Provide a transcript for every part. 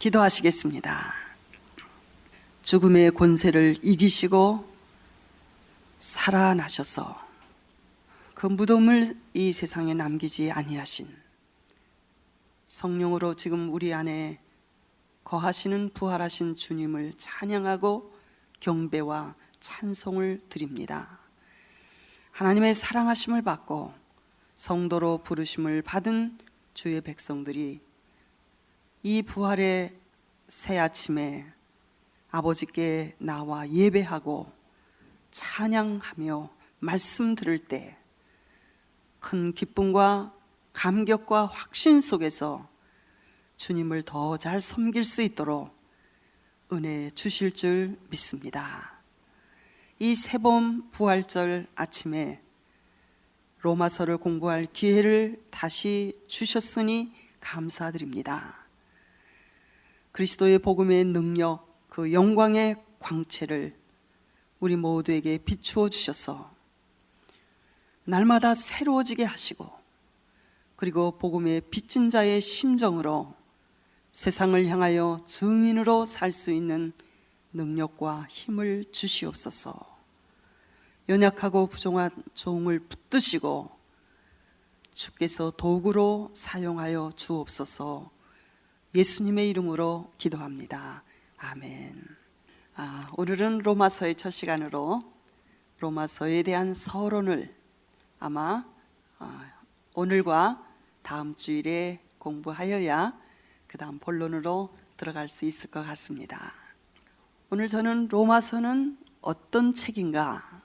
기도하시겠습니다. 죽음의 권세를 이기시고 살아나셔서 그 무덤을 이 세상에 남기지 아니하신 성령으로 지금 우리 안에 거하시는 부활하신 주님을 찬양하고 경배와 찬송을 드립니다. 하나님의 사랑하심을 받고 성도로 부르심을 받은 주의 백성들이 이 부활의 새 아침에 아버지께 나와 예배하고 찬양하며 말씀 들을 때 큰 기쁨과 감격과 확신 속에서 주님을 더 잘 섬길 수 있도록 은혜 주실 줄 믿습니다. 이 새봄 부활절 아침에 로마서를 공부할 기회를 다시 주셨으니 감사드립니다. 그리스도의 복음의 능력, 그 영광의 광채를 우리 모두에게 비추어 주셔서 날마다 새로워지게 하시고, 그리고 복음의 빚진 자의 심정으로 세상을 향하여 증인으로 살 수 있는 능력과 힘을 주시옵소서. 연약하고 부정한 종을 붙드시고 주께서 도구로 사용하여 주옵소서. 예수님의 이름으로 기도합니다. 아멘. 오늘은 로마서의 첫 시간으로 로마서에 대한 서론을 아마 오늘과 다음 주일에 공부하여야 그 다음 본론으로 들어갈 수 있을 것 같습니다. 오늘 저는 로마서는 어떤 책인가,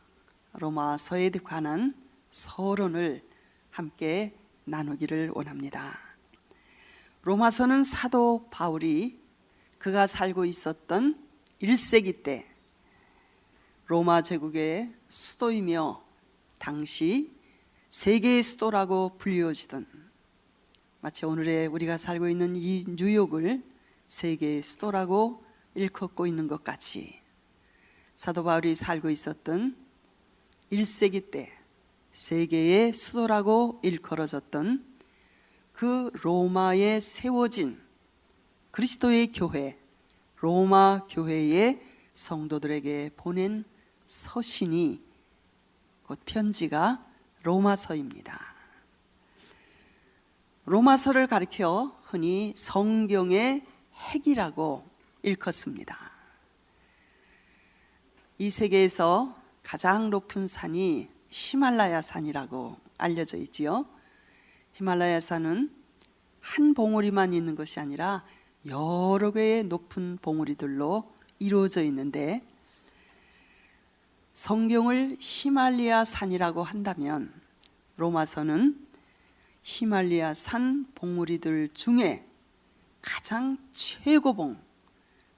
로마서에 관한 서론을 함께 나누기를 원합니다. 로마서는 사도 바울이 그가 살고 있었던 1세기 때 로마 제국의 수도이며 당시 세계의 수도라고 불리워지던, 마치 오늘의 우리가 살고 있는 이 뉴욕을 세계의 수도라고 일컫고 있는 것 같이 사도 바울이 살고 있었던 1세기 때 세계의 수도라고 일컬어졌던 그 로마에 세워진 그리스도의 교회, 로마 교회의 성도들에게 보낸 서신이, 곧 편지가 로마서입니다. 로마서를 가리켜 흔히 성경의 핵이라고 일컫습니다. 이 세계에서 가장 높은 산이 히말라야 산이라고 알려져 있지요. 히말라야 산은 한 봉우리만 있는 것이 아니라 여러 개의 높은 봉우리들로 이루어져 있는데, 성경을 히말라야 산이라고 한다면 로마서는 히말라야 산 봉우리들 중에 가장 최고봉,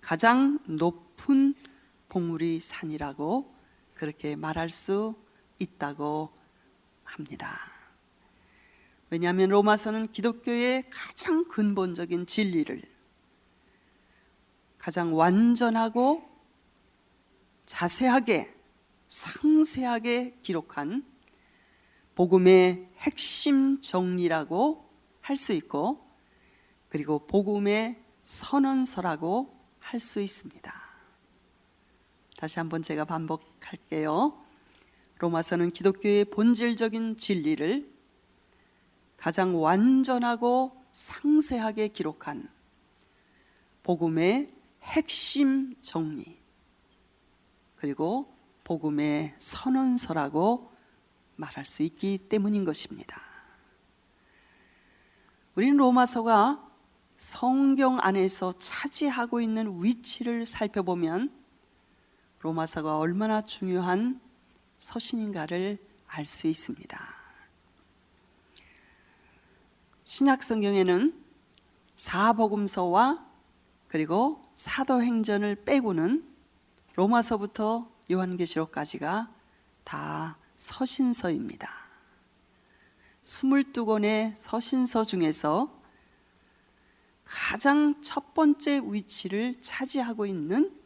가장 높은 봉우리 산이라고 그렇게 말할 수 있다고 합니다. 왜냐하면 로마서는 기독교의 가장 근본적인 진리를 가장 완전하고 자세하게 상세하게 기록한 복음의 핵심 정리라고 할 수 있고, 그리고 복음의 선언서라고 할 수 있습니다. 다시 한번 제가 반복할게요. 로마서는 기독교의 본질적인 진리를 가장 완전하고 상세하게 기록한 복음의 핵심 정리, 그리고 복음의 선언서라고 말할 수 있기 때문인 것입니다. 우리는 로마서가 성경 안에서 차지하고 있는 위치를 살펴보면 로마서가 얼마나 중요한 서신인가를 알 수 있습니다. 신약 성경에는 사복음서와 그리고 사도행전을 빼고는 로마서부터 요한계시록까지가 다 서신서입니다. 22권의 서신서 중에서 가장 첫 번째 위치를 차지하고 있는,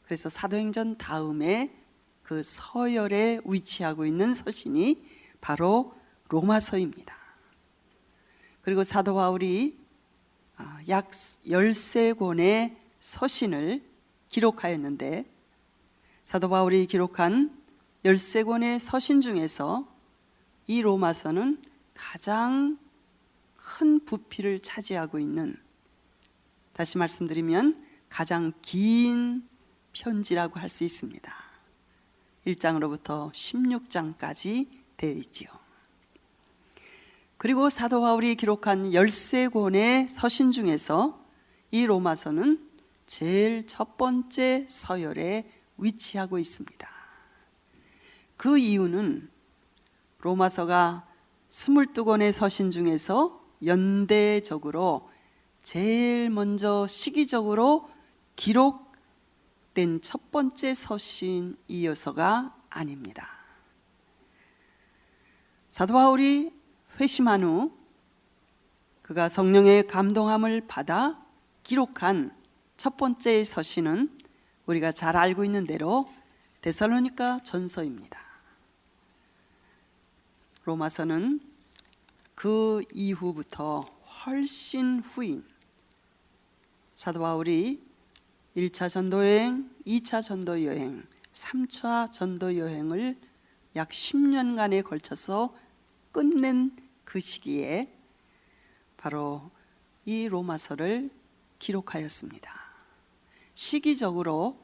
그래서 사도행전 다음에 그 서열에 위치하고 있는 서신이 바로 로마서입니다. 그리고 사도 바울이 약 13권의 서신을 기록하였는데, 사도 바울이 기록한 13권의 서신 중에서 이 로마서는 가장 큰 부피를 차지하고 있는, 다시 말씀드리면 가장 긴 편지라고 할 수 있습니다. 1장으로부터 16장까지 되어 있지요. 그리고 사도 바울이 기록한 13권의 서신 중에서 이 로마서는 제일 첫 번째 서열에 위치하고 있습니다. 그 이유는 로마서가 22권의 서신 중에서 연대적으로 제일 먼저 시기적으로 기록된 첫 번째 서신이어서가 아닙니다. 사도 바울이 회심한 후 그가 성령의 감동함을 받아 기록한 첫 번째 서신은 우리가 잘 알고 있는 대로 데살로니가 전서입니다. 로마서는 그 이후부터 훨씬 후인 사도 바울이 1차 전도여행, 2차 전도여행, 3차 전도여행을 약 10년간에 걸쳐서 끝낸 그 시기에 바로 이 로마서를 기록하였습니다. 시기적으로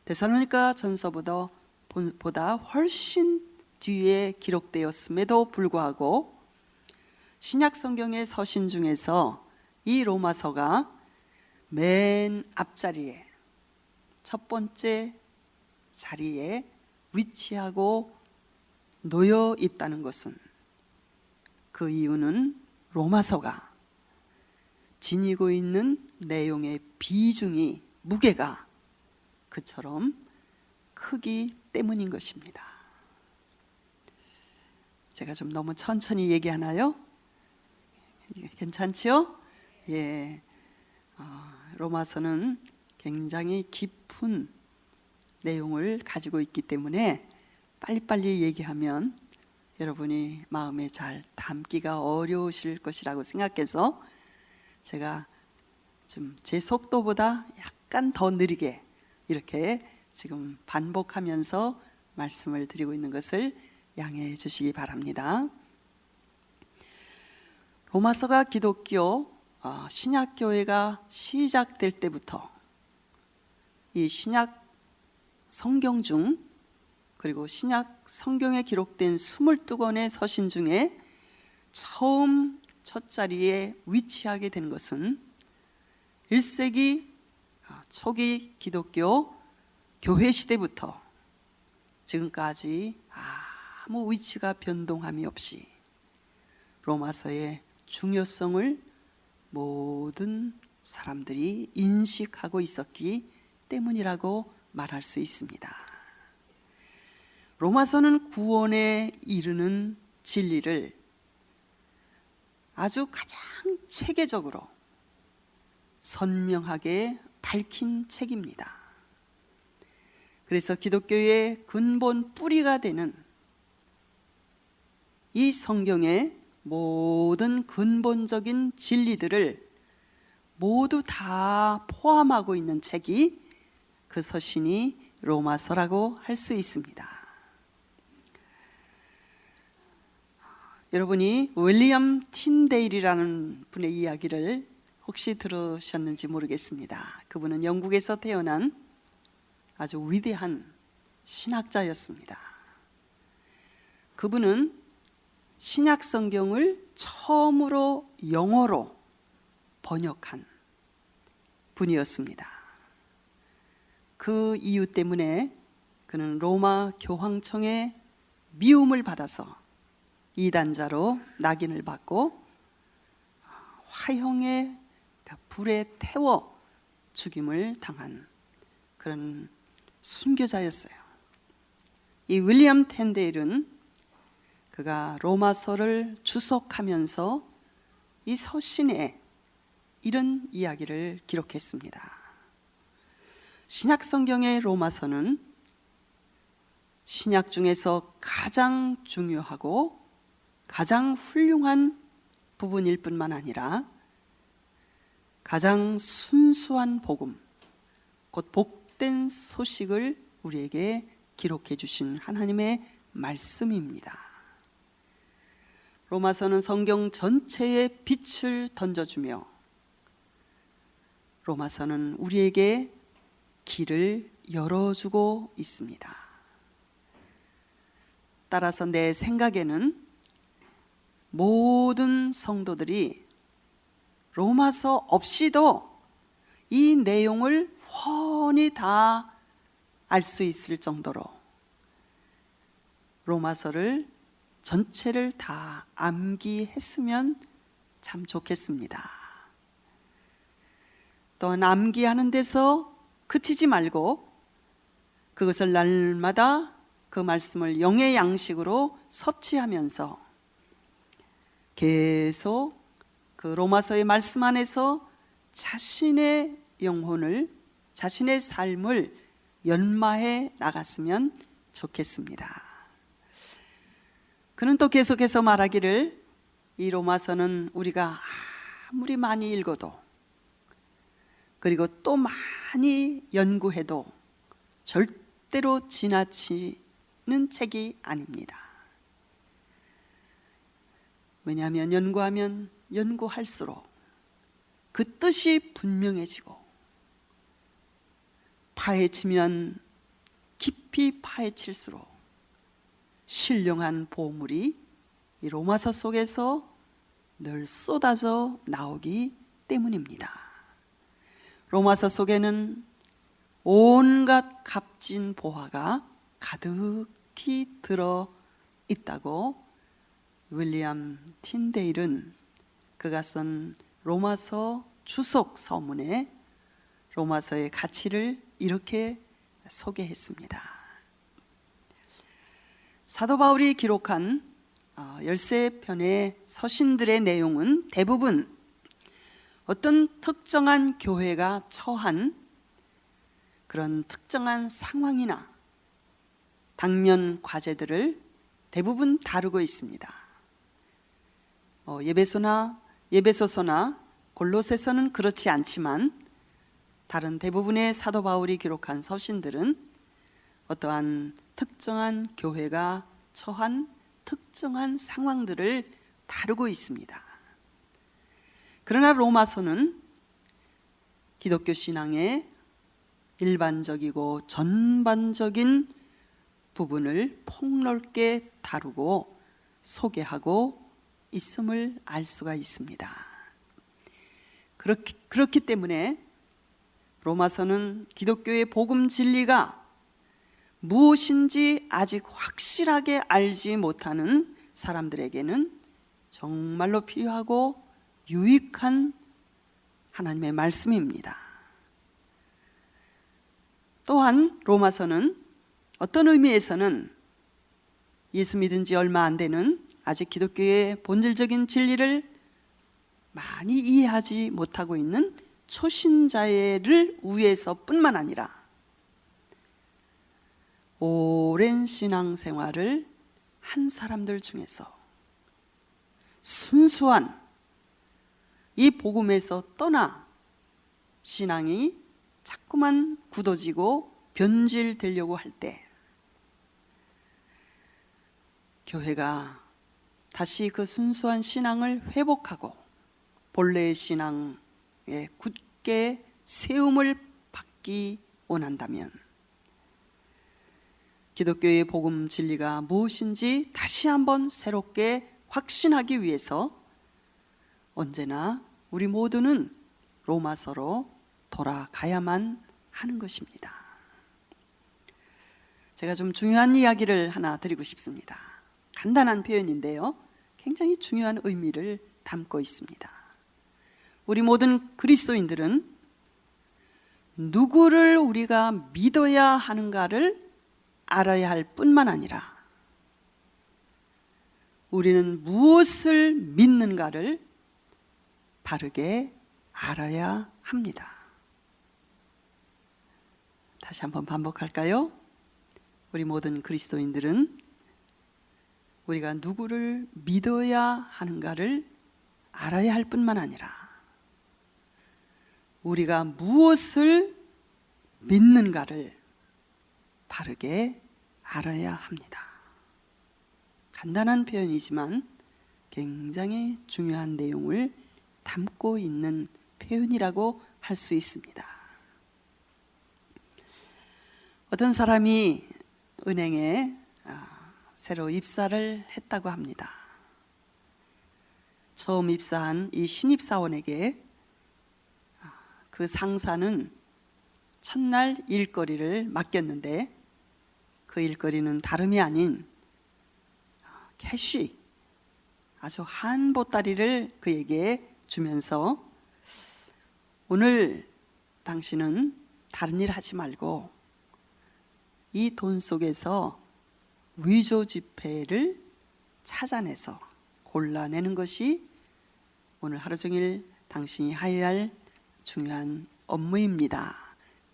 데살로니가 전서보다 훨씬 뒤에 기록되었음에도 불구하고 신약 성경의 서신 중에서 이 로마서가 맨 앞자리에, 첫 번째 자리에 위치하고 놓여 있다는 것은, 그 이유는 로마서가 지니고 있는 내용의 비중이, 무게가 그처럼 크기 때문인 것입니다. 제가 좀 너무 천천히 얘기하나요? 괜찮지요? 예. 로마서는 굉장히 깊은 내용을 가지고 있기 때문에 빨리빨리 얘기하면 여러분이 마음에 잘 담기가 어려우실 것이라고 생각해서 제가 좀 제 속도보다 약간 더 느리게 이렇게 지금 반복하면서 말씀을 드리고 있는 것을 양해해 주시기 바랍니다. 로마서가 기독교 신약교회가 시작될 때부터 이 신약 성경 중, 그리고 신약 성경에 기록된 22권의 서신 중에 처음 첫 자리에 위치하게 된 것은 1세기 초기 기독교 교회 시대부터 지금까지 아무 위치가 변동함이 없이 로마서의 중요성을 모든 사람들이 인식하고 있었기 때문이라고 말할 수 있습니다. 로마서는 구원에 이르는 진리를 아주 가장 체계적으로 선명하게 밝힌 책입니다. 그래서 기독교의 근본 뿌리가 되는 이 성경의 모든 근본적인 진리들을 모두 다 포함하고 있는 책이, 그 서신이 로마서라고 할 수 있습니다. 여러분이 윌리엄 틴데일이라는 분의 이야기를 혹시 들으셨는지 모르겠습니다. 그분은 영국에서 태어난 아주 위대한 신학자였습니다. 그분은 신약 성경을 처음으로 영어로 번역한 분이었습니다. 그 이유 때문에 그는 로마 교황청의 미움을 받아서 이단자로 낙인을 받고 화형에 불에 태워 죽임을 당한 그런 순교자였어요. 이 윌리엄 틴데일은 그가 로마서를 주석하면서 이 서신에 이런 이야기를 기록했습니다. 신약 성경의 로마서는 신약 중에서 가장 중요하고 가장 훌륭한 부분일 뿐만 아니라 가장 순수한 복음, 곧 복된 소식을 우리에게 기록해 주신 하나님의 말씀입니다. 로마서는 성경 전체에 빛을 던져주며 로마서는 우리에게 길을 열어주고 있습니다. 따라서 내 생각에는 모든 성도들이 로마서 없이도 이 내용을 훤히 다 알 수 있을 정도로 로마서를 전체를 다 암기했으면 참 좋겠습니다. 또한 암기하는 데서 그치지 말고 그것을 날마다 그 말씀을 영의 양식으로 섭취하면서 계속 그 로마서의 말씀 안에서 자신의 영혼을, 자신의 삶을 연마해 나갔으면 좋겠습니다. 그는 또 계속해서 말하기를 이 로마서는 우리가 아무리 많이 읽어도 그리고 또 많이 연구해도 절대로 지나치는 책이 아닙니다. 왜냐하면 연구하면 연구할수록 그 뜻이 분명해지고 파헤치면 깊이 파헤칠수록 신령한 보물이 이 로마서 속에서 늘 쏟아져 나오기 때문입니다. 로마서 속에는 온갖 값진 보화가 가득히 들어 있다고 윌리엄 틴데일은 그가 쓴 로마서 주석 서문에 로마서의 가치를 이렇게 소개했습니다. 사도 바울이 기록한 13편의 서신들의 내용은 대부분 어떤 특정한 교회가 처한 그런 특정한 상황이나 당면 과제들을 대부분 다루고 있습니다. 예배소서나 골로새서는 그렇지 않지만 다른 대부분의 사도 바울이 기록한 서신들은 어떠한 특정한 교회가 처한 특정한 상황들을 다루고 있습니다. 그러나 로마서는 기독교 신앙의 일반적이고 전반적인 부분을 폭넓게 다루고 소개하고 있음을 알 수가 있습니다. 그렇기 때문에 로마서는 기독교의 복음 진리가 무엇인지 아직 확실하게 알지 못하는 사람들에게는 정말로 필요하고 유익한 하나님의 말씀입니다. 또한 로마서는 어떤 의미에서는 예수 믿은 지 얼마 안 되는 아직 기독교의 본질적인 진리를 많이 이해하지 못하고 있는 초신자를 위해서뿐만 아니라 오랜 신앙생활을 한 사람들 중에서 순수한 이 복음에서 떠나 신앙이 자꾸만 굳어지고 변질되려고 할 때 교회가 다시 그 순수한 신앙을 회복하고 본래의 신앙에 굳게 세움을 받기 원한다면 기독교의 복음 진리가 무엇인지 다시 한번 새롭게 확신하기 위해서 언제나 우리 모두는 로마서로 돌아가야만 하는 것입니다. 제가 좀 중요한 이야기를 하나 드리고 싶습니다. 간단한 표현인데요, 굉장히 중요한 의미를 담고 있습니다. 우리 모든 그리스도인들은 누구를 우리가 믿어야 하는가를 알아야 할 뿐만 아니라 우리는 무엇을 믿는가를 바르게 알아야 합니다. 다시 한번 반복할까요? 우리 모든 그리스도인들은 우리가 누구를 믿어야 하는가를 알아야 할 뿐만 아니라 우리가 무엇을 믿는가를 바르게 알아야 합니다. 간단한 표현이지만 굉장히 중요한 내용을 담고 있는 표현이라고 할 수 있습니다. 어떤 사람이 은행에 새로 입사를 했다고 합니다. 처음 입사한 이 신입사원에게 그 상사는 첫날 일거리를 맡겼는데 그 일거리는 다름이 아닌 캐쉬, 아주 한 보따리를 그에게 주면서 오늘 당신은 다른 일 하지 말고 이 돈 속에서 위조 지폐를 찾아내서 골라내는 것이 오늘 하루 종일 당신이 해야 할 중요한 업무입니다.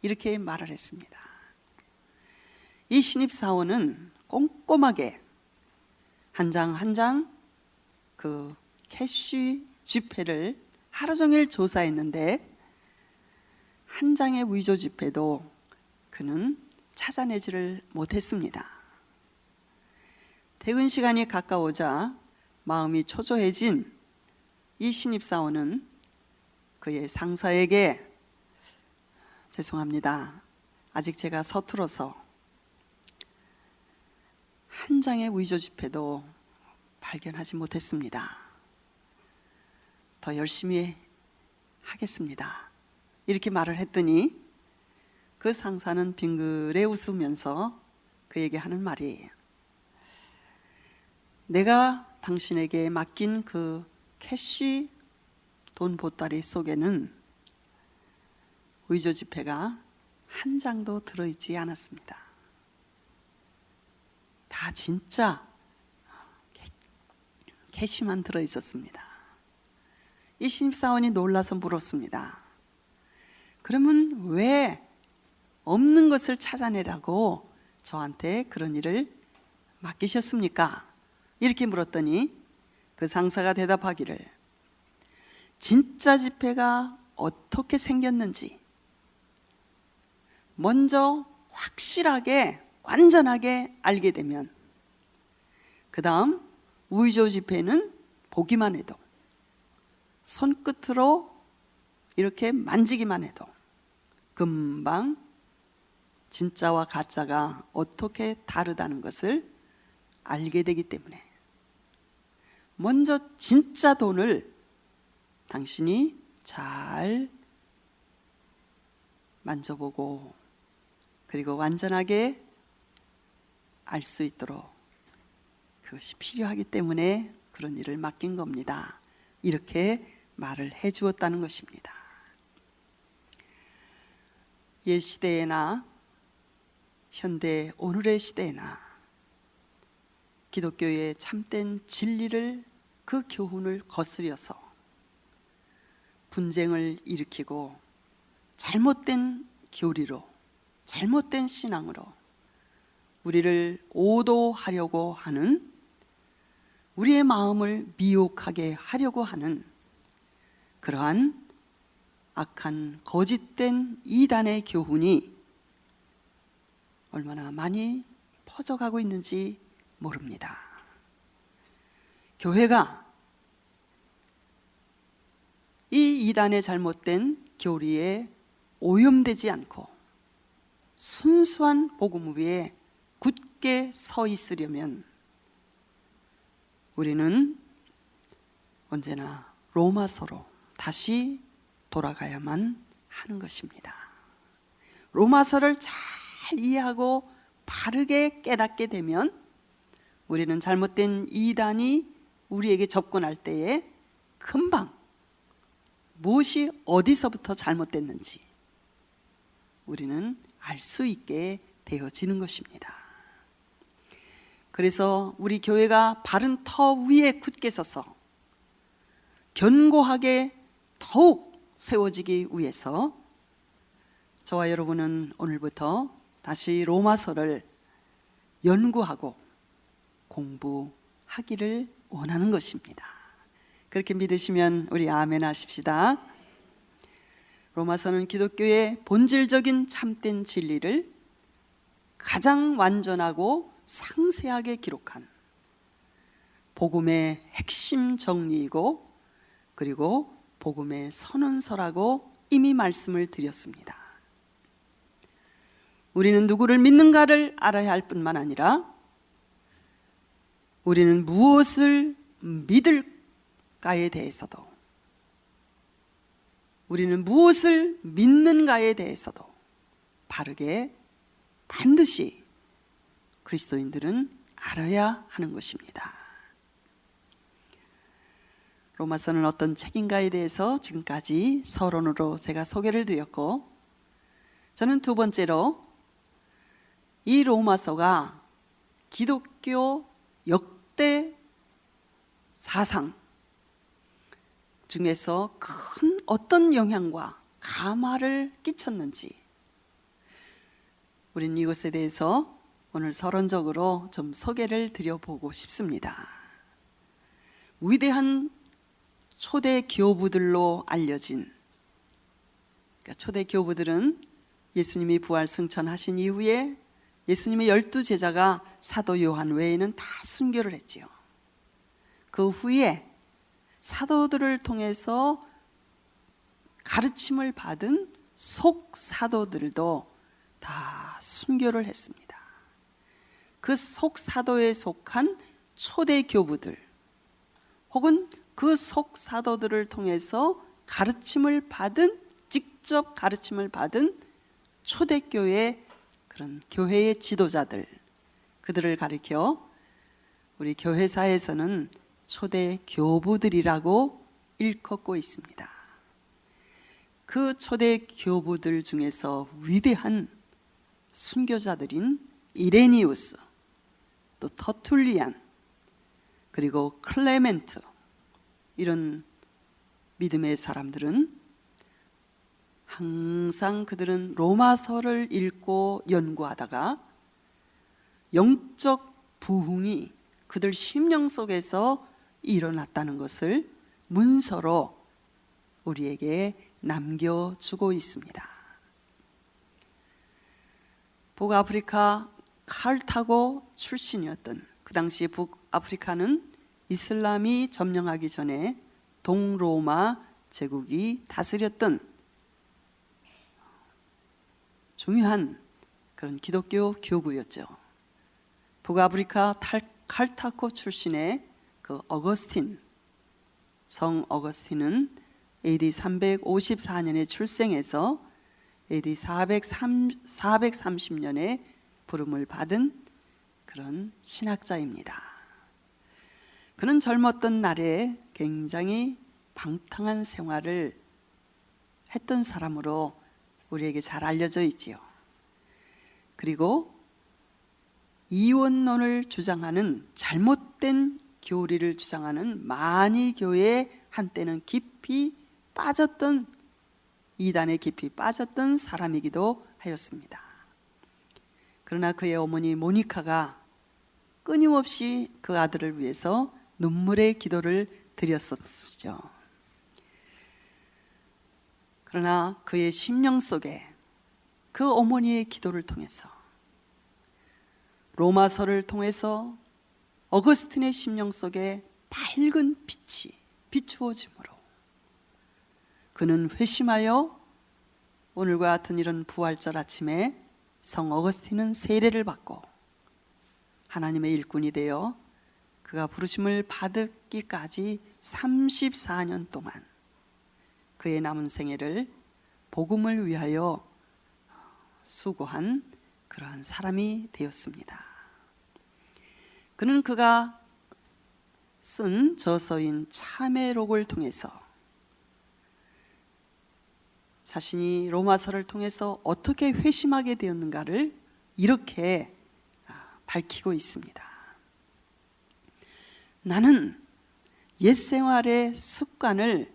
이렇게 말을 했습니다. 이 신입사원은 꼼꼼하게 한 장 한 장 그 캐시 지폐를 하루 종일 조사했는데 한 장의 위조 지폐도 그는 찾아내지를 못했습니다. 퇴근 시간이 가까워자 마음이 초조해진 이 신입사원은 그의 상사에게 죄송합니다. 아직 제가 서툴어서 한 장의 위조 지폐도 발견하지 못했습니다. 더 열심히 하겠습니다. 이렇게 말을 했더니 그 상사는 빙그레 웃으면서 그에게 하는 말이 내가 당신에게 맡긴 그 캐시 돈 보따리 속에는 위조 지폐가 한 장도 들어있지 않았습니다. 다 진짜 캐시만 들어있었습니다. 이 신입사원이 놀라서 물었습니다. 그러면 왜 없는 것을 찾아내라고 저한테 그런 일을 맡기셨습니까? 이렇게 물었더니 그 상사가 대답하기를 진짜 지폐가 어떻게 생겼는지 먼저 확실하게 완전하게 알게 되면 그 다음 위조 지폐는 보기만 해도 손끝으로 이렇게 만지기만 해도 금방 진짜와 가짜가 어떻게 다르다는 것을 알게 되기 때문에 먼저 진짜 돈을 당신이 잘 만져보고 그리고 완전하게 알 수 있도록 그것이 필요하기 때문에 그런 일을 맡긴 겁니다. 이렇게 말을 해 주었다는 것입니다. 옛 시대에나 현대 오늘의 시대에나 기독교의 참된 진리를 그 교훈을 거스려서 분쟁을 일으키고 잘못된 교리로 잘못된 신앙으로 우리를 오도하려고 하는 우리의 마음을 미혹하게 하려고 하는 그러한 악한 거짓된 이단의 교훈이 얼마나 많이 퍼져가고 있는지 모릅니다. 교회가 이 이단의 잘못된 교리에 오염되지 않고 순수한 복음 위에 굳게 서 있으려면 우리는 언제나 로마서로 다시 돌아가야만 하는 것입니다. 로마서를 잘 이해하고 바르게 깨닫게 되면 우리는 잘못된 이단이 우리에게 접근할 때에 금방 무엇이 어디서부터 잘못됐는지 우리는 알 수 있게 되어지는 것입니다. 그래서 우리 교회가 바른 터 위에 굳게 서서 견고하게 더욱 세워지기 위해서 저와 여러분은 오늘부터 다시 로마서를 연구하고 공부하기를 원하는 것입니다. 그렇게 믿으시면 우리 아멘 하십시다. 로마서는 기독교의 본질적인 참된 진리를 가장 완전하고 상세하게 기록한 복음의 핵심 정리이고, 그리고 복음의 선언서라고 이미 말씀을 드렸습니다. 우리는 누구를 믿는가를 알아야 할 뿐만 아니라 우리는 무엇을 믿을까에 대해서도, 우리는 무엇을 믿는가에 대해서도 바르게 반드시 그리스도인들은 알아야 하는 것입니다. 로마서는 어떤 책인가에 대해서 지금까지 서론으로 제가 소개를 드렸고, 저는 두 번째로 이 로마서가 기독교 역대 사상 중에서 큰 어떤 영향과 감화를 끼쳤는지, 우린 이것에 대해서 오늘 서론적으로 좀 소개를 드려보고 싶습니다. 위대한 초대 교부들로 알려진, 그러니까 초대 교부들은 예수님이 부활 승천하신 이후에 예수님의 12제자가 사도 요한 외에는 다 순교를 했지요. 그 후에 사도들을 통해서 가르침을 받은 속사도들도 다 순교를 했습니다. 그 속사도에 속한 초대 교부들, 혹은 그 속사도들을 통해서 가르침을 받은, 직접 가르침을 받은 초대교회 그런 교회의 지도자들, 그들을 가리켜 우리 교회사에서는 초대 교부들이라고 일컫고 있습니다. 그 초대 교부들 중에서 위대한 순교자들인 이레니우스, 또 터툴리안, 그리고 클레멘트, 이런 믿음의 사람들은 항상 그들은 로마서를 읽고 연구하다가 영적 부흥이 그들 심령 속에서 일어났다는 것을 문서로 우리에게 남겨주고 있습니다. 북아프리카 카르타고 출신이었던, 그 당시 북아프리카는 이슬람이 점령하기 전에 동로마 제국이 다스렸던 중요한 그런 기독교 교구였죠. 북아프리카 칼타코 출신의 그 어거스틴, 성 어거스틴은 AD 354년에 출생해서 AD 430년에 부름을 받은 그런 신학자입니다. 그는 젊었던 날에 굉장히 방탕한 생활을 했던 사람으로 우리에게 잘 알려져 있지요. 그리고 이원론을 주장하는, 잘못된 교리를 주장하는 마니교에 한때는 깊이 빠졌던, 이단에 깊이 빠졌던 사람이기도 하였습니다. 그러나 그의 어머니 모니카가 끊임없이 그 아들을 위해서 눈물의 기도를 드렸었죠. 그러나 그의 심령 속에 그 어머니의 기도를 통해서, 로마서를 통해서 어거스틴의 심령 속에 밝은 빛이 비추어지므로 그는 회심하여 오늘과 같은 이런 부활절 아침에 성 어거스틴은 세례를 받고 하나님의 일꾼이 되어 그가 부르심을 받기까지 34년 동안 그의 남은 생애를 복음을 위하여 수고한 그러한 사람이 되었습니다. 그는 그가 쓴 저서인 참회록을 통해서 자신이 로마서를 통해서 어떻게 회심하게 되었는가를 이렇게 밝히고 있습니다. 나는 옛 생활의 습관을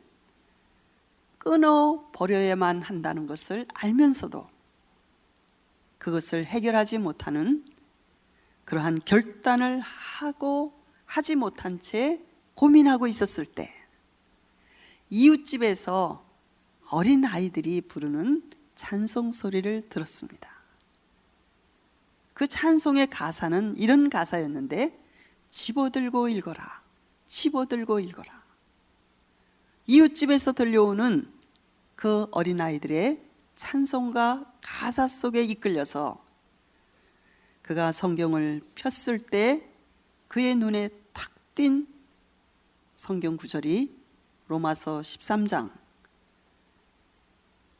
끊어버려야만 한다는 것을 알면서도 그것을 해결하지 못하는 그러한 결단을 하지 못한 채 고민하고 있었을 때, 이웃집에서 어린 아이들이 부르는 찬송 소리를 들었습니다. 그 찬송의 가사는 이런 가사였는데, 집어들고 읽어라, 집어들고 읽어라. 이웃집에서 들려오는 그 어린아이들의 찬송과 가사 속에 이끌려서 그가 성경을 폈을 때 그의 눈에 탁 띈 성경 구절이 로마서 13장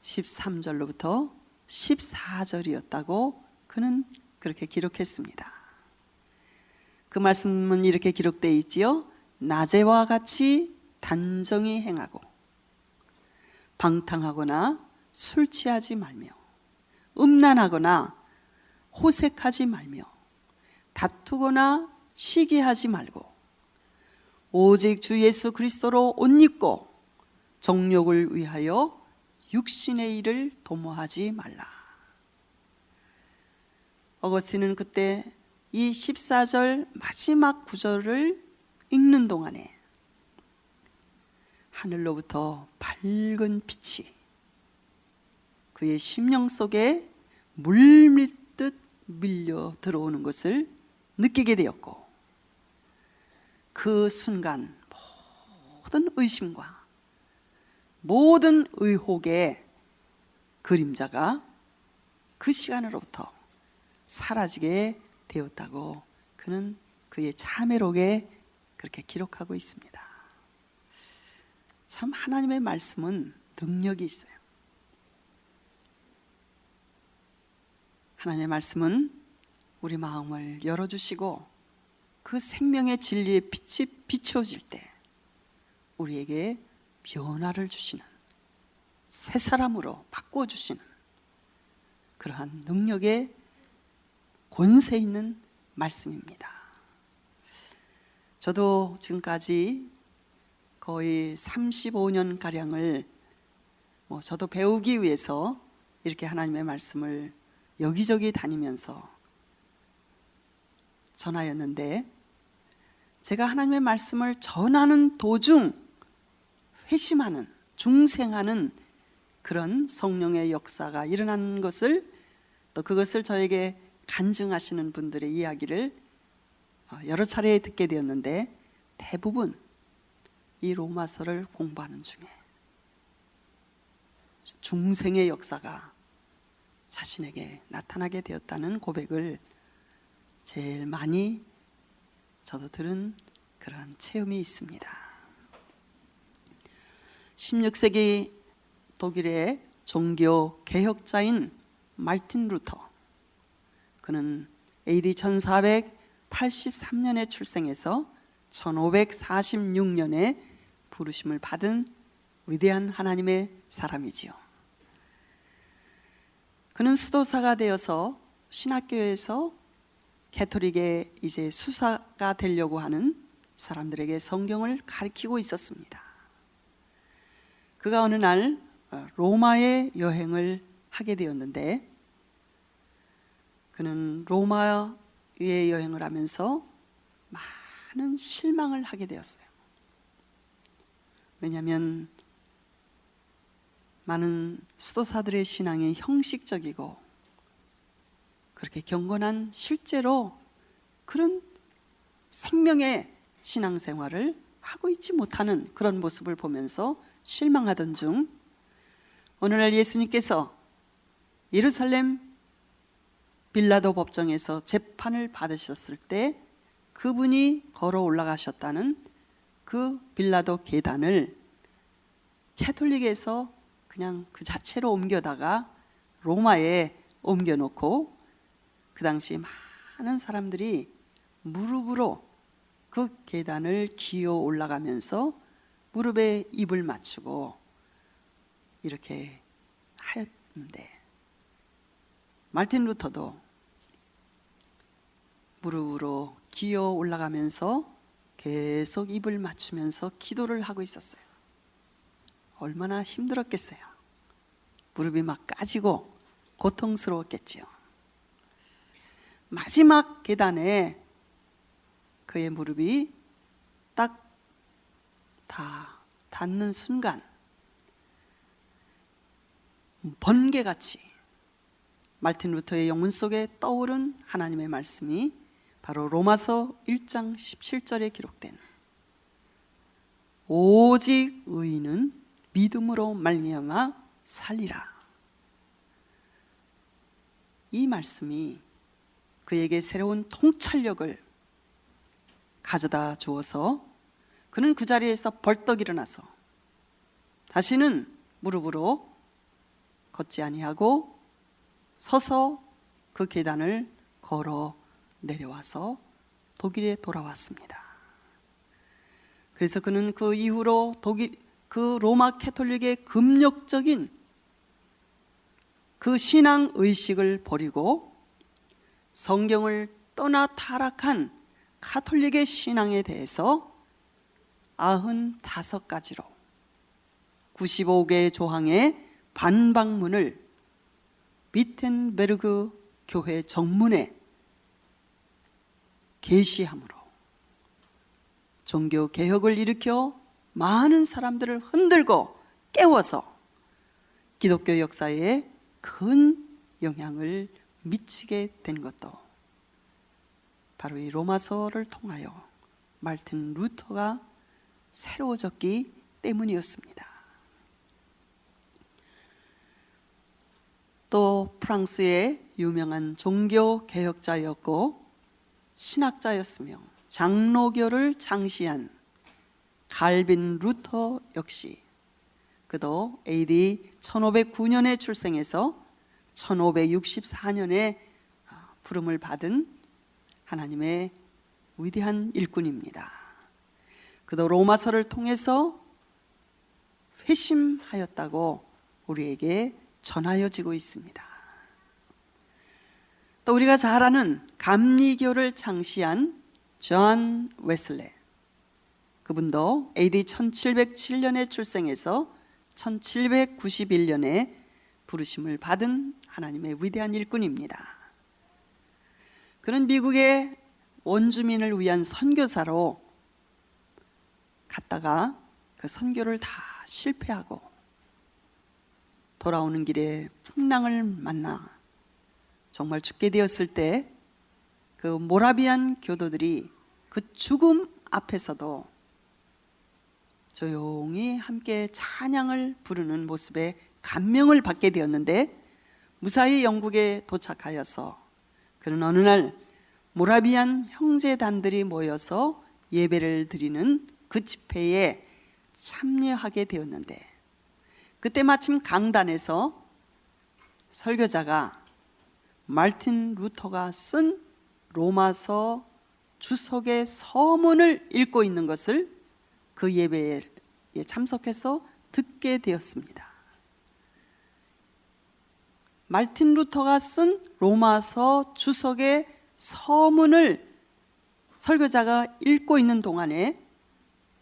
13절로부터 14절이었다고 그는 그렇게 기록했습니다. 그 말씀은 이렇게 기록되어 있지요. 낮에와 같이 단정히 행하고 방탕하거나 술 취하지 말며 음란하거나 호색하지 말며 다투거나 시기하지 말고 오직 주 예수 그리스도로 옷 입고 정욕을 위하여 육신의 일을 도모하지 말라. 어거스틴은 그때 이 14절 마지막 구절을 읽는 동안에 하늘로부터 밝은 빛이 그의 심령 속에 물밀듯 밀려 들어오는 것을 느끼게 되었고, 그 순간 모든 의심과 모든 의혹의 그림자가 그 시간으로부터 사라지게 되었다고 그는 그의 자매록에 그렇게 기록하고 있습니다. 참 하나님의 말씀은 능력이 있어요. 하나님의 말씀은 우리 마음을 열어주시고 그 생명의 진리의 빛이 비추어질 때 우리에게 변화를 주시는, 새 사람으로 바꿔주시는 그러한 능력의 권세 있는 말씀입니다. 저도 지금까지 거의 35년가량을 저도 배우기 위해서 이렇게 하나님의 말씀을 여기저기 다니면서 전하였는데, 제가 하나님의 말씀을 전하는 도중 회심하는, 중생하는 그런 성령의 역사가 일어나는 것을, 또 그것을 저에게 간증하시는 분들의 이야기를 여러 차례 듣게 되었는데, 대부분 이 로마서를 공부하는 중에 중생의 역사가 자신에게 나타나게 되었다는 고백을 제일 많이 저도 들은 그런 체험이 있습니다. 16세기 독일의 종교 개혁자인 마르틴 루터, 그는 AD 1483년에 출생해서 1546년에 부르심을 받은 위대한 하나님의 사람이지요. 그는 수도사가 되어서 신학교에서 캐토릭의 이제 수사가 되려고 하는 사람들에게 성경을 가르치고 있었습니다. 그가 어느 날 로마에 여행을 하게 되었는데, 그는 로마에 여행을 하면서 많은 실망을 하게 되었어요. 왜냐하면 많은 수도사들의 신앙이 형식적이고 그렇게 경건한, 실제로 그런 생명의 신앙생활을 하고 있지 못하는 그런 모습을 보면서 실망하던 중, 어느 날 예수님께서 예루살렘 빌라도 법정에서 재판을 받으셨을 때 그분이 걸어 올라가셨다는 그 빌라도 계단을 캐톨릭에서 그냥 그 자체로 옮겨다가 로마에 옮겨놓고, 그 당시 많은 사람들이 무릎으로 그 계단을 기어 올라가면서 무릎에 입을 맞추고 이렇게 하였는데, 마르틴 루터도 무릎으로 기어 올라가면서 계속 입을 맞추면서 기도를 하고 있었어요. 얼마나 힘들었겠어요. 무릎이 막 까지고 고통스러웠겠지요. 마지막 계단에 그의 무릎이 딱 다 닿는 순간 번개같이 말틴 루터의 영혼 속에 떠오른 하나님의 말씀이 바로 로마서 1장 17절에 기록된 오직 의인은 믿음으로 말미암아 살리라. 이 말씀이 그에게 새로운 통찰력을 가져다 주어서 그는 그 자리에서 벌떡 일어나서 다시는 무릎으로 걷지 아니하고 서서 그 계단을 걸어 내려와서 독일에 돌아왔습니다. 그래서 그는 그 이후로 그 로마 캐톨릭의 금욕적인 그 신앙 의식을 버리고 성경을 떠나 타락한 가톨릭의 신앙에 대해서 95가지로 95개의 조항의 반박문을 비텐베르그 교회 정문에 게시함으로 종교 개혁을 일으켜 많은 사람들을 흔들고 깨워서 기독교 역사에 큰 영향을 미치게 된 것도 바로 이 로마서를 통하여 말틴 루터가 새로워졌기 때문이었습니다. 또 프랑스의 유명한 종교 개혁자였고 신학자였으며 장로교를 창시한 칼빈 루터 역시 그도 AD 1509년에 출생해서 1564년에 부름을 받은 하나님의 위대한 일꾼입니다. 그도 로마서를 통해서 회심하였다고 우리에게 전하여지고 있습니다. 또 우리가 잘 아는 감리교를 창시한 존 웨슬레, 그분도 AD 1707년에 출생해서 1791년에 부르심을 받은 하나님의 위대한 일꾼입니다. 그는 미국의 원주민을 위한 선교사로 갔다가 그 선교를 다 실패하고 돌아오는 길에 풍랑을 만나 정말 죽게 되었을 때 그 모라비안 교도들이 그 죽음 앞에서도 조용히 함께 찬양을 부르는 모습에 감명을 받게 되었는데 무사히 영국에 도착하여서 그는 어느 날 모라비안 형제단들이 모여서 예배를 드리는 그 집회에 참여하게 되었는데 그때 마침 강단에서 설교자가 말틴 루터가 쓴 로마서 주석의 서문을 읽고 있는 것을 그 예배에 참석해서 듣게 되었습니다. 말틴 루터가 쓴 로마서 주석의 서문을 설교자가 읽고 있는 동안에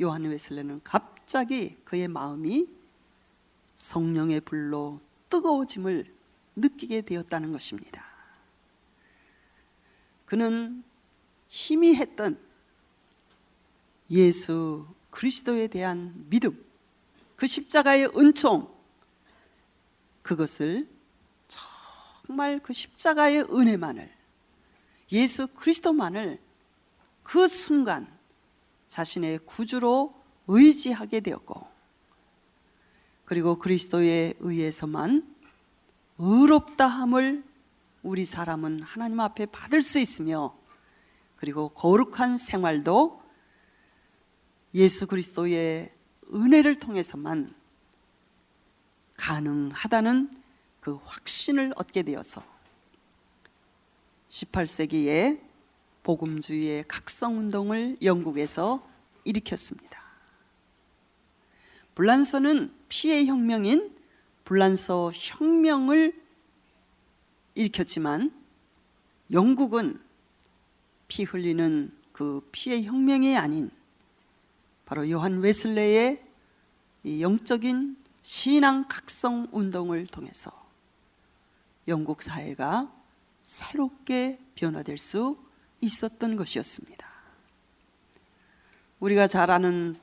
요한 웨슬레는 갑자기 그의 마음이 성령의 불로 뜨거워짐을 느끼게 되었다는 것입니다. 그는 희미했던 예수 그리스도에 대한 믿음, 그 십자가의 은총, 그것을 정말 그 십자가의 은혜만을, 예수 그리스도만을 그 순간 자신의 구주로 의지하게 되었고, 그리고 그리스도에 의해서만 의롭다함을 우리 사람은 하나님 앞에 받을 수 있으며, 그리고 거룩한 생활도 예수 그리스도의 은혜를 통해서만 가능하다는 그 확신을 얻게 되어서 18세기에 복음주의의 각성운동을 영국에서 일으켰습니다. 불란서는 피의 혁명인 불란서 혁명을 일으켰지만 영국은 피 흘리는 그 피의 혁명이 아닌 바로 요한 웨슬레의 이 영적인 신앙 각성 운동을 통해서 영국 사회가 새롭게 변화될 수 있었던 것이었습니다. 우리가 잘 아는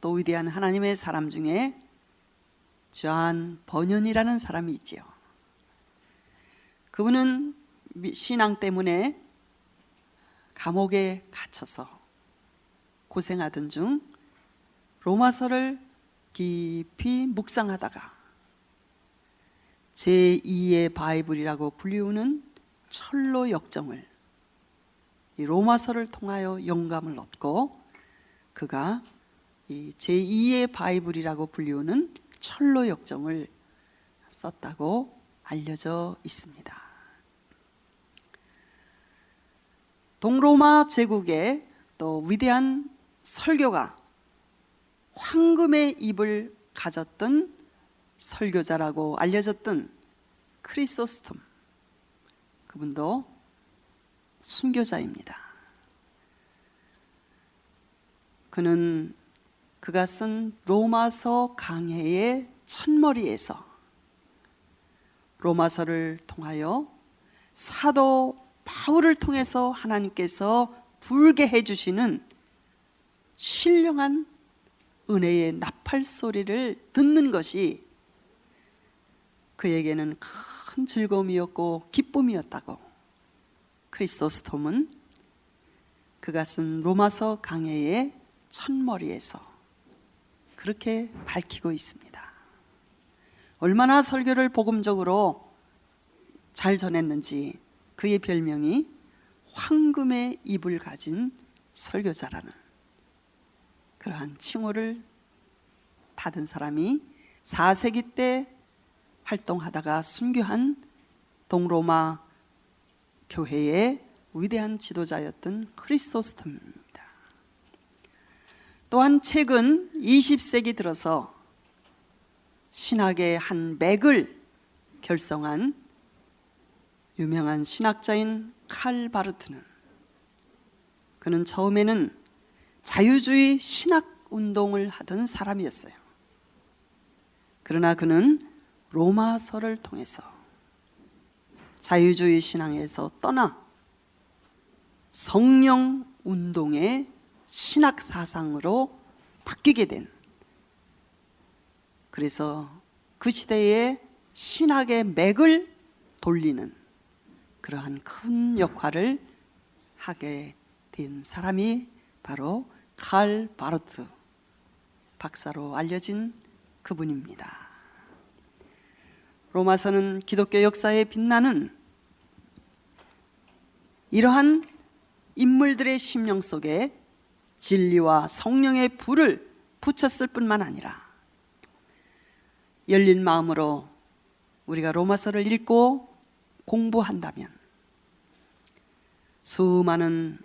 또 위대한 하나님의 사람 중에 존 버년이라는 사람이 있지요. 그분은 신앙 때문에 감옥에 갇혀서 고생하던 중 로마서를 깊이 묵상하다가 제2의 바이블이라고 불리우는 철로 역정을, 이 로마서를 통하여 영감을 얻고 그가 이 제2의 바이블이라고 불리우는 철로 역정을 썼다고 알려져 있습니다. 동로마 제국의 또 위대한 설교가, 황금의 입을 가졌던 설교자라고 알려졌던 크리소스톰, 그분도 순교자입니다. 그가 쓴 로마서 강해의 첫머리에서 로마서를 통하여 사도 바울을 통해서 하나님께서 불게 해주시는 신령한 은혜의 나팔 소리를 듣는 것이 그에게는 큰 즐거움이었고 기쁨이었다고 크리소스톰은 그가 쓴 로마서 강해의 첫머리에서 그렇게 밝히고 있습니다. 얼마나 설교를 복음적으로 잘 전했는지 그의 별명이 황금의 입을 가진 설교자라는 그러한 칭호를 받은 사람이 4세기 때 활동하다가 순교한 동로마 교회의 위대한 지도자였던 크리소스톰입니다. 또한 최근 20세기 들어서 신학의 한 맥을 결성한 유명한 신학자인 칼 바르트는, 그는 처음에는 자유주의 신학 운동을 하던 사람이었어요. 그러나 그는 로마서를 통해서 자유주의 신앙에서 떠나 성령 운동의 신학 사상으로 바뀌게 된, 그래서 그 시대의 신학의 맥을 돌리는 그러한 큰 역할을 하게 된 사람이 바로 칼 바르트 박사로 알려진 그분입니다. 로마서는 기독교 역사에 빛나는 이러한 인물들의 심령 속에 진리와 성령의 불을 붙였을 뿐만 아니라 열린 마음으로 우리가 로마서를 읽고 공부한다면 수많은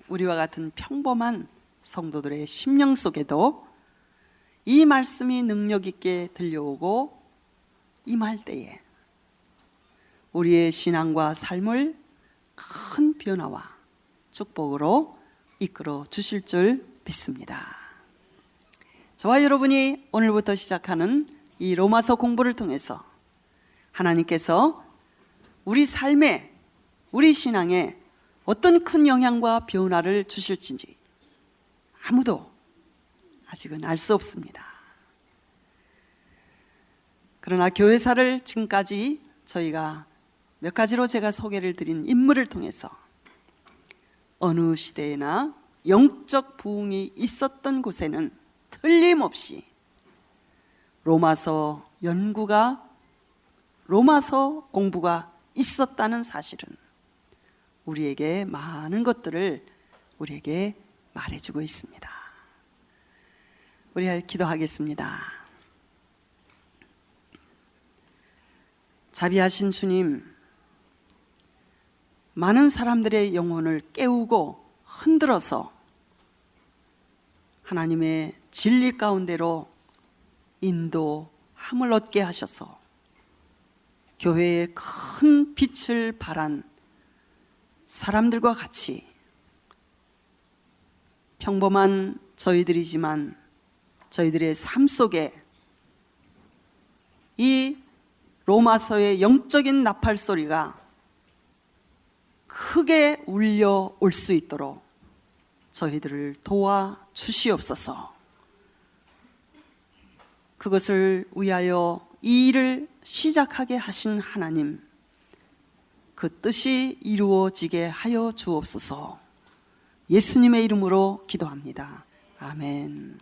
우리와 같은 평범한 성도들의 심령 속에도 이 말씀이 능력 있게 들려오고 임할 때에 우리의 신앙과 삶을 큰 변화와 축복으로 이끌어 주실 줄 믿습니다. 저와 여러분이 오늘부터 시작하는 이 로마서 공부를 통해서 하나님께서 우리 삶에, 우리 신앙에 어떤 큰 영향과 변화를 주실지 아무도 아직은 알 수 없습니다. 그러나 교회사를 지금까지 저희가 몇 가지로 제가 소개를 드린 인물을 통해서 어느 시대에나 영적 부흥이 있었던 곳에는 틀림없이 로마서 연구가, 로마서 공부가 있었다는 사실은 우리에게 많은 것들을 우리에게 말해주고 있습니다. 우리 기도하겠습니다. 자비하신 주님, 많은 사람들의 영혼을 깨우고 흔들어서 하나님의 진리 가운데로 인도함을 얻게 하셔서 교회에 큰 빛을 발한 사람들과 같이 평범한 저희들이지만 저희들의 삶 속에 이 로마서의 영적인 나팔 소리가 크게 울려올 수 있도록 저희들을 도와 주시옵소서. 그것을 위하여 이 일을 시작하게 하신 하나님, 그 뜻이 이루어지게 하여 주옵소서. 예수님의 이름으로 기도합니다. 아멘.